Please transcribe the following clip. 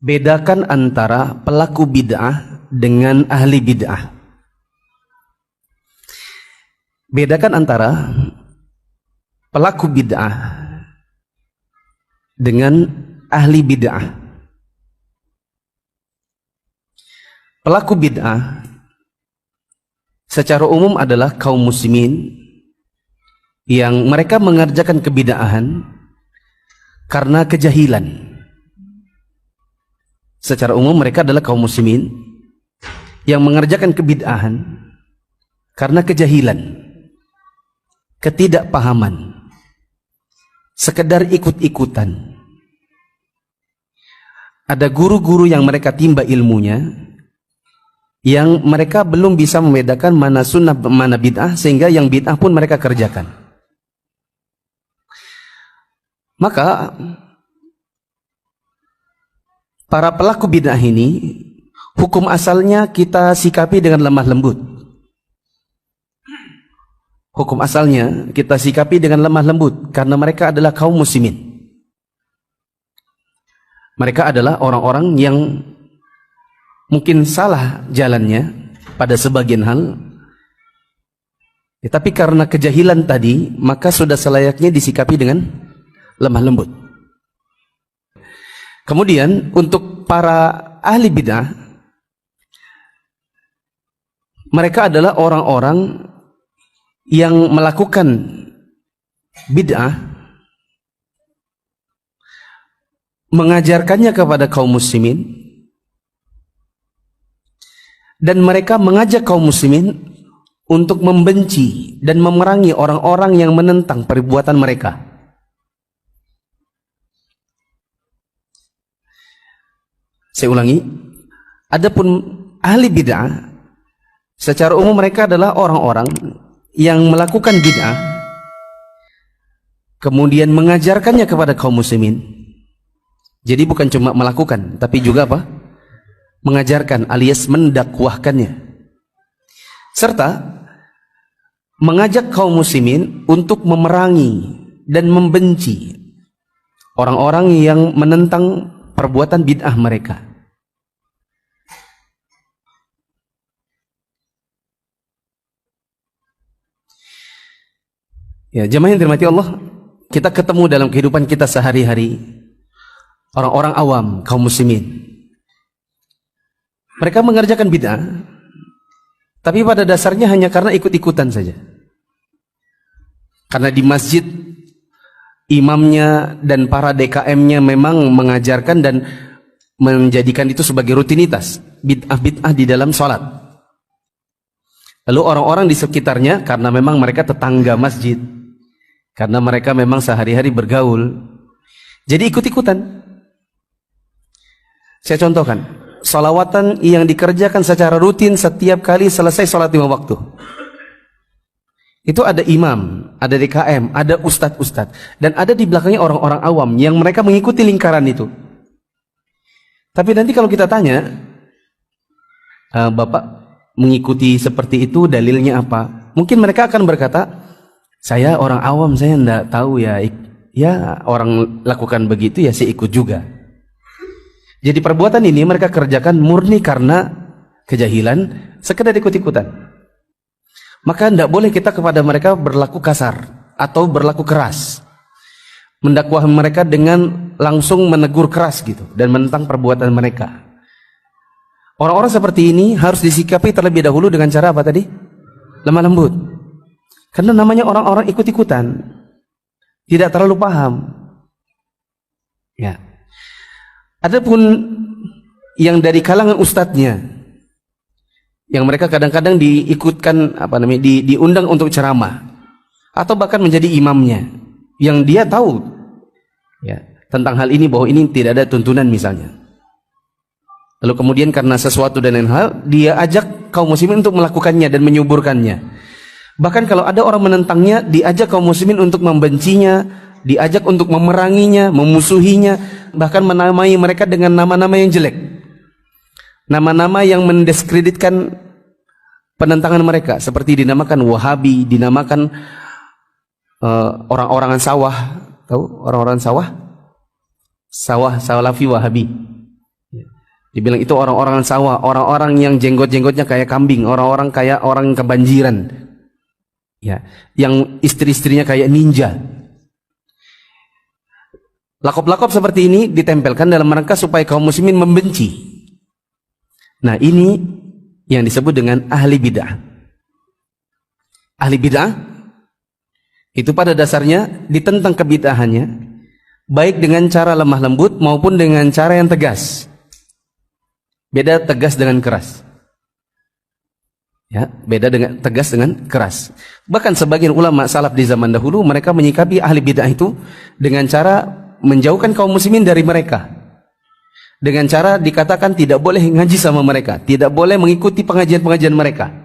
Bedakan antara pelaku bid'ah dengan ahli bid'ah. Bedakan antara pelaku bid'ah dengan ahli bid'ah. Pelaku bid'ah secara umum adalah kaum muslimin yang mereka mengerjakan kebid'ahan karena kejahilan. Secara umum mereka adalah kaum muslimin yang mengerjakan kebid'ahan karena kejahilan, ketidakpahaman, sekedar ikut-ikutan. Ada guru-guru yang mereka timba ilmunya, yang mereka belum bisa membedakan mana sunnah mana bid'ah, sehingga yang bid'ah pun mereka kerjakan. Maka para pelaku bid'ah ini hukum asalnya kita sikapi dengan lemah lembut. Hukum asalnya kita sikapi dengan lemah lembut karena mereka adalah kaum muslimin. Mereka adalah orang-orang yang mungkin salah jalannya pada sebagian hal, tapi karena kejahilan tadi maka sudah selayaknya disikapi dengan lemah lembut. Kemudian untuk para ahli bid'ah, mereka adalah orang-orang yang melakukan bid'ah, mengajarkannya kepada kaum muslimin, dan mereka mengajak kaum muslimin untuk membenci dan memerangi orang-orang yang menentang perbuatan mereka. Saya ulangi, adapun ahli bid'ah secara umum mereka adalah orang-orang yang melakukan bid'ah kemudian mengajarkannya kepada kaum muslimin. Jadi bukan cuma melakukan, tapi juga apa? Mengajarkan alias mendakwahkannya. Serta mengajak kaum muslimin untuk memerangi dan membenci orang-orang yang menentang perbuatan bid'ah mereka. Ya, jemaah yang dirahmati Allah, kita ketemu dalam kehidupan kita sehari-hari orang-orang awam, kaum muslimin. Mereka mengerjakan bid'ah, tapi pada dasarnya hanya karena ikut-ikutan saja. Karena di masjid imamnya dan para DKM-nya memang mengajarkan dan menjadikan itu sebagai rutinitas bid'ah-bid'ah di dalam sholat. Lalu orang-orang di sekitarnya karena memang mereka tetangga masjid, karena mereka memang sehari-hari bergaul, jadi ikut-ikutan. Saya contohkan, sholawatan yang dikerjakan secara rutin setiap kali selesai sholat 5 waktu. Itu ada imam, ada DKM, ada ustadz-ustadz, dan ada di belakangnya orang-orang awam yang mereka mengikuti lingkaran itu. Tapi nanti kalau kita tanya, Bapak mengikuti seperti itu dalilnya apa? Mungkin mereka akan berkata, saya orang awam, saya enggak tahu ya, ya orang lakukan begitu ya saya ikut juga. Jadi perbuatan ini mereka kerjakan murni karena kejahilan, sekedar ikut-ikutan. Maka tidak boleh kita kepada mereka berlaku kasar atau berlaku keras, mendakwah mereka dengan langsung menegur keras gitu dan menentang perbuatan mereka. Orang-orang seperti ini harus disikapi terlebih dahulu dengan cara apa tadi? Lemah lembut. Karena namanya orang-orang ikut-ikutan, tidak terlalu paham. Ya. Adapun yang dari kalangan ustadznya, yang mereka kadang-kadang diikutkan diundang untuk ceramah atau bahkan menjadi imamnya, yang dia tahu ya tentang hal ini bahwa ini tidak ada tuntunan misalnya. Lalu kemudian karena sesuatu dan lain hal dia ajak kaum muslimin untuk melakukannya dan menyuburkannya. Bahkan kalau ada orang menentangnya, diajak kaum muslimin untuk membencinya, diajak untuk memeranginya, memusuhinya, bahkan menamai mereka dengan nama-nama yang jelek, nama-nama yang mendiskreditkan penentangan mereka, seperti dinamakan Wahabi, dinamakan orang-orangan sawah. Tahu orang-orangan sawah? Sawah Salafi Wahabi. Dibilang itu orang-orang sawah, orang-orang yang jenggot-jenggotnya kayak kambing, orang-orang kayak orang kebanjiran. Ya, yang istri-istrinya kayak ninja. Lakop-lakop seperti ini ditempelkan dalam rangka supaya kaum muslimin membenci. Nah, ini yang disebut dengan ahli bid'ah. Ahli bid'ah itu pada dasarnya ditentang kebid'ahannya, baik dengan cara lemah lembut maupun dengan cara yang tegas. Beda tegas dengan keras. Ya, beda dengan tegas dengan keras. Bahkan sebagian ulama salaf di zaman dahulu mereka menyikapi ahli bid'ah itu dengan cara menjauhkan kaum muslimin dari mereka. Dengan cara dikatakan tidak boleh ngaji sama mereka, tidak boleh mengikuti pengajian-pengajian mereka.